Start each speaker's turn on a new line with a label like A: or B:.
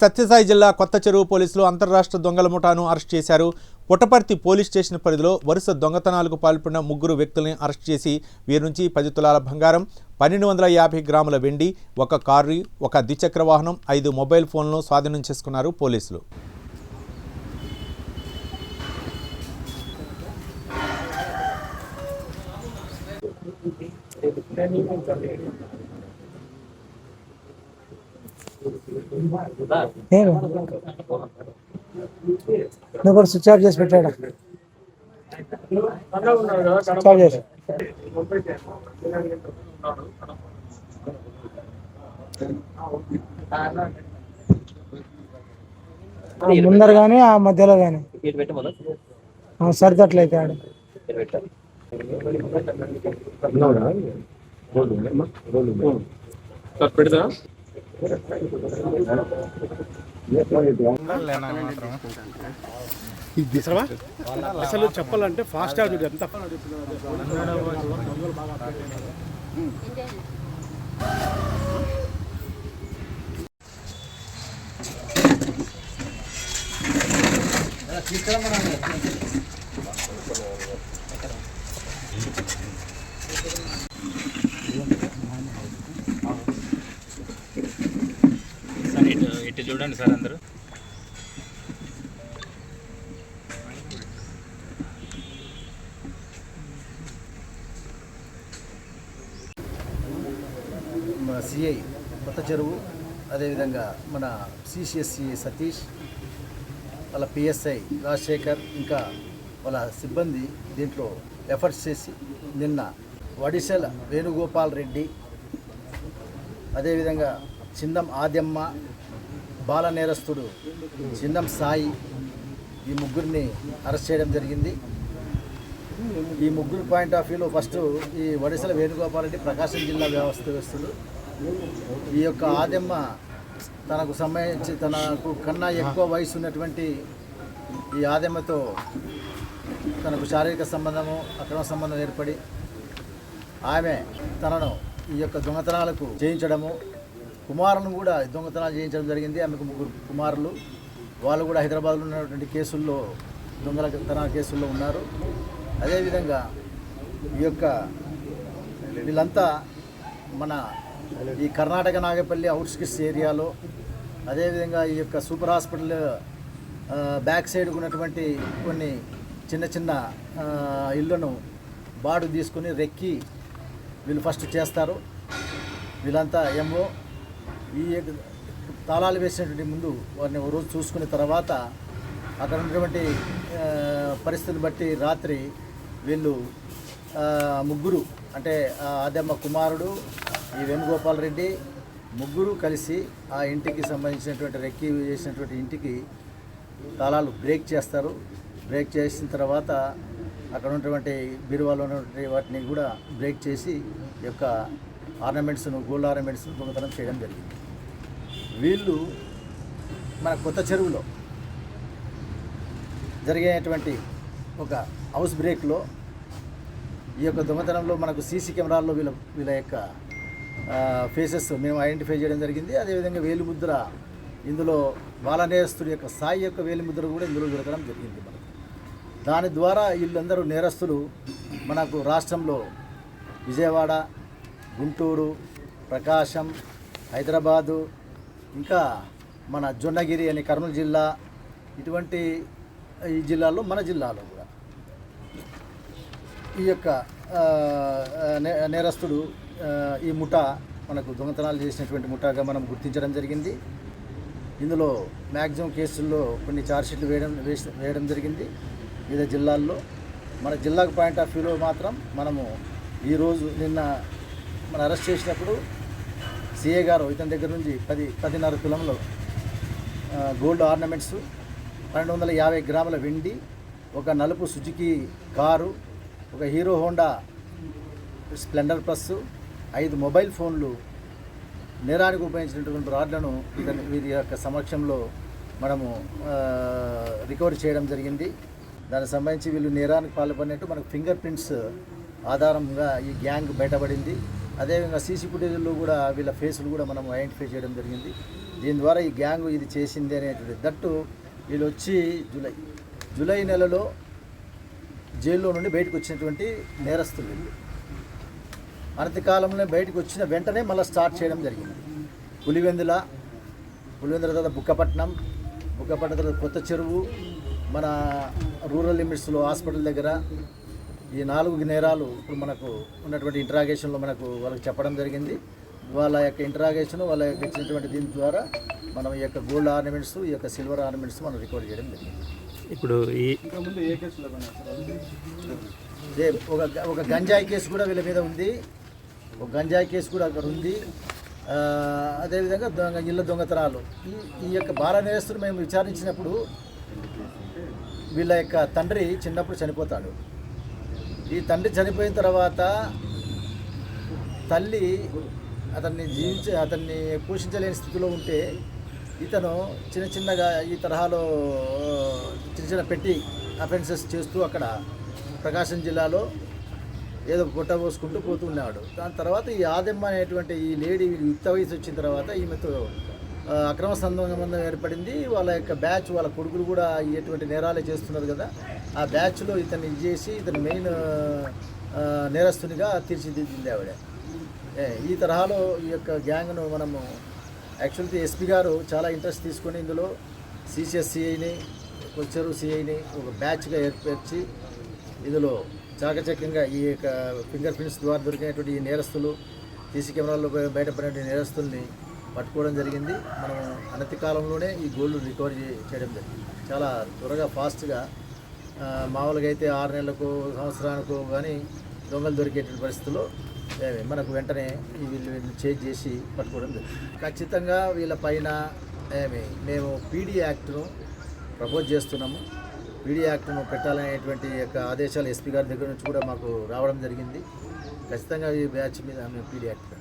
A: సత్యసాయి జిల్లా కొత్త చెరువు పోలీసులు అంతర్రాష్ట్ర దొంగల ముఠాను అరెస్ట్ చేశారు. పుట్టపర్తి పోలీస్ స్టేషన్ పరిధిలో వరుస దొంగతనాలకు పాల్పడిన 3 వ్యక్తుల్ని అరెస్ట్ చేసి వీరి నుంచి 10 తులాల బంగారం, 1250 గ్రాముల వెండి, 1 కారు, 1 ద్విచక్ర వాహనం, 5 మొబైల్ ఫోన్లను స్వాధీనం చేసుకున్నారు పోలీసులు.
B: నువ్వు స్విచ్ ఆఫ్ చేసి పెట్టాడు. స్విచ్ ఆఫ్ చేసి ముందర కానీ ఆ మధ్యలో కానీ సరిదట్లయితే ఆడు
C: పెడతా అసలు చెప్పాలంటే ఫాస్ట్ ఎంత
D: ఇటు చూడండి సార్ అందరూ.
E: మన సిఐ కొత్త చెరువు, అదేవిధంగా మన సిసిఎస్సి సతీష్, వాళ్ళ పిఎస్ఐ రాజశేఖర్, ఇంకా వాళ్ళ సిబ్బంది దీంట్లో ఎఫర్ట్స్ చేసి నిన్న వడిసెల వేణుగోపాల్ రెడ్డి, అదేవిధంగా చిందం ఆద్యమ్మ, బాల నేరస్తుడు చిందం సాయి, ఈ ముగ్గురిని అరెస్ట్ చేయడం జరిగింది. ఈ ముగ్గురు పాయింట్ ఆఫ్ వ్యూలో ఫస్ట్ ఈ వడిసెల వేణుగోపాల్ రెడ్డి ప్రకాశం జిల్లా వ్యవస్థస్తుడు. ఈ యొక్క ఆద్యమ్మ తనకు సంబంధించి తనకు కన్నా ఎక్కువ వయసు ఉన్నటువంటి ఈ ఆద్యమ్మతో తనకు శారీరక సంబంధము, అక్రమ సంబంధం ఏర్పడి ఆమె తనను ఈ యొక్క దొంగతనాలకు చేయించడము, కుమారులను కూడా దొంగతనాలు చేయించడం జరిగింది. ఆమెకు 3 కుమారులు, వాళ్ళు కూడా హైదరాబాద్లో ఉన్నటువంటి కేసుల్లో దొంగతనాల కేసుల్లో ఉన్నారు. అదేవిధంగా ఈ యొక్క వీళ్ళంతా మన ఈ కర్ణాటక నాగపల్లి అవుట్స్కిట్స్ ఏరియాలో, అదేవిధంగా ఈ యొక్క సూపర్ హాస్పిటల్ బ్యాక్ సైడ్ ఉన్నటువంటి కొన్ని చిన్న చిన్న ఇళ్లను బాడు తీసుకుని రెక్కి వీళ్ళు ఫస్ట్ చేస్తారు. వీళ్ళంతా ఎంఓ ఈ తాళాలు వేసినటువంటి ముందు వారిని రోజు చూసుకున్న తర్వాత అక్కడ ఉన్నటువంటి పరిస్థితిని బట్టి రాత్రి వీళ్ళు 3 అంటే ఆదమ్మ కుమారుడు, ఈ వేణుగోపాల్ రెడ్డి, 3 కలిసి ఆ ఇంటికి సంబంధించినటువంటి రెక్కి చేసినటువంటి ఇంటికి తాళాలు బ్రేక్ చేస్తారు. బ్రేక్ చేసిన తర్వాత అక్కడ ఉన్నటువంటి బీరువాలో ఉన్నటువంటి వాటిని కూడా బ్రేక్ చేసి ఈ యొక్క ఆర్నమెంట్స్ను, గోల్డ్ ఆర్నమెంట్స్ను దొంగతనం చేయడం జరిగింది. వీళ్ళు మన కొత్త చెరువులో జరిగేటువంటి ఒక హౌస్ బ్రేక్లో ఈ యొక్క దొంగతనంలో మనకు సీసీ కెమెరాల్లో వీళ్ళ యొక్క ఫేసెస్ మేము ఐడెంటిఫై చేయడం జరిగింది. అదేవిధంగా వేలిముద్ర, ఇందులో బాలనేరస్తుడి యొక్క సాయి యొక్క వేలిముద్ర కూడా ఇందులో దొరకడం జరిగింది మనకు. దాని ద్వారా వీళ్ళందరూ నేరస్తులు మనకు రాష్ట్రంలో విజయవాడ, గుంటూరు, ప్రకాశం, హైదరాబాదు, ఇంకా మన జొన్నగిరి అని కర్నూలు జిల్లా, ఇటువంటి ఈ జిల్లాలో మన జిల్లాలో కూడా ఈ యొక్క నేరస్తుడు ఈ ముఠా మనకు దొంగతనాలు చేసినటువంటి ముఠాగా మనం గుర్తించడం జరిగింది. ఇందులో మ్యాక్సిమం కేసుల్లో కొన్ని ఛార్జ్షీట్లు వేయడం జరిగింది వివిధ జిల్లాల్లో. మన జిల్లాకు పాయింట్ ఆఫ్ వ్యూలో మాత్రం మనము ఈరోజు నిన్న మనం అరెస్ట్ చేసినప్పుడు సిఏ గారు ఇతని దగ్గర నుంచి 10.5 తులంలో గోల్డ్ ఆర్నమెంట్స్, 1250 గ్రాముల వెండి, 1 నలుపు Suzuki car, 1 hero Honda Splendor plus, 5 mobile ఫోన్లు, నేరానికి ఉపయోగించినటువంటి రాడ్లను వీరి యొక్క సమక్షంలో మనము రికవరీ చేయడం జరిగింది. దానికి సంబంధించి వీళ్ళు నేరానికి పాల్పడినట్టు మనకు ఫింగర్ ప్రింట్స్ ఆధారంగా ఈ గ్యాంగ్ బయటపడింది. అదేవిధంగా సీసీ ఫుటేజ్లో కూడా వీళ్ళ ఫేసులు కూడా మనం ఐడెంటిఫై చేయడం జరిగింది. దీని ద్వారా ఈ గ్యాంగ్ ఇది చేసింది అనేటువంటి దట్టు వీళ్ళు వచ్చి జూలై నెలలో జైల్లో నుండి బయటకు వచ్చినటువంటి నేరస్తులు వీళ్ళు. అనతి కాలంలో బయటకు వచ్చిన వెంటనే మళ్ళీ స్టార్ట్ చేయడం జరిగింది. పులివెందుల తర్వాత బుక్కపట్నం తర్వాత కొత్త చెరువు, మన రూరల్ లిమిట్స్లో హాస్పిటల్ దగ్గర ఈ 4 నేరాలు ఇప్పుడు మనకు ఉన్నటువంటి ఇంట్రాగేషన్లో మనకు వాళ్ళకి చెప్పడం జరిగింది. వాళ్ళ యొక్క ఇంట్రాగేషన్ వాళ్ళ యొక్క ఇచ్చినటువంటి దీని ద్వారా మనం ఈ యొక్క గోల్డ్ ఆర్నమెంట్స్, ఈ యొక్క సిల్వర్ ఆర్నమెంట్స్ మనం రికవర్ చేయడం జరిగింది.
D: ఇప్పుడు ఈ
E: ఒక గంజాయి కేసు కూడా వీళ్ళ మీద ఉంది. ఒక గంజాయి కేసు కూడా అక్కడ ఉంది. అదేవిధంగా ఇళ్ళ దొంగతనాలు. ఈ యొక్క బాల నేరస్తులు మేము విచారించినప్పుడు వీళ్ళ యొక్క తండ్రి చిన్నప్పుడు చనిపోతాడు. ఈ తండ్రి చనిపోయిన తర్వాత తల్లి అతన్ని పోషించలేని స్థితిలో ఉంటే ఇతను చిన్నగా ఈ తరహాలో చిన్న పెట్టి అఫెన్సెస్ చేస్తూ అక్కడ ప్రకాశం జిల్లాలో ఏదో పొట్ట పోసుకుంటూ పోతున్నాడు. దాని తర్వాత ఈ ఆదెమ్మ అనేటువంటి ఈ లేడీ యుక్త వయసు వచ్చిన తర్వాత ఈమెతో అక్రమ సంబంధం ఏర్పడింది. వాళ్ళ యొక్క బ్యాచ్, వాళ్ళ కొడుకులు కూడా ఇటువంటి నేరాలే చేస్తున్నారు కదా, ఆ బ్యాచ్లో ఇతన్ని ఇది చేసి ఇతను మెయిన్ నేరస్తునిగా తీర్చిదిద్దింది ఆవిడ. ఈ తరహాలో ఈ యొక్క గ్యాంగ్ను మనము యాక్చువల్గా ఎస్పీ గారు చాలా ఇంట్రెస్ట్ తీసుకొని ఇందులో సిసిఎస్ సిఐని, కొచ్చెరు సిఐని ఒక బ్యాచ్గా ఏర్పరిచి ఇందులో చాకచక్యంగా ఈ యొక్క ఫింగర్ ప్రింట్స్ ద్వారా దొరికినటువంటి ఈ నేరస్తులు, సీసీ కెమెరాల్లో బయటపడిన నేరస్తుల్ని పట్టుకోవడం జరిగింది. మనం అనతి కాలంలోనే ఈ గోల్డ్ రికవరీ చేయడం జరిగింది. చాలా త్వరగా ఫాస్ట్గా, మామూలుగా అయితే 6 నెలలకు సంవత్సరానికో కానీ దొంగలు దొరికేటువంటి పరిస్థితుల్లో మనకు వెంటనే వీళ్ళు చేంజ్ చేసి పట్టుకోవడం జరిగింది. ఖచ్చితంగా వీళ్ళ పైన మేము పీడీ యాక్ట్ను ప్రపోజ్ చేస్తున్నాము. పీడీ యాక్ట్ను పెట్టాలనేటువంటి యొక్క ఆదేశాలు ఎస్పీ గారి దగ్గర నుంచి కూడా మాకు రావడం జరిగింది. ఖచ్చితంగా ఈ బ్యాచ్ మీద మేము పీడీ యాక్ట్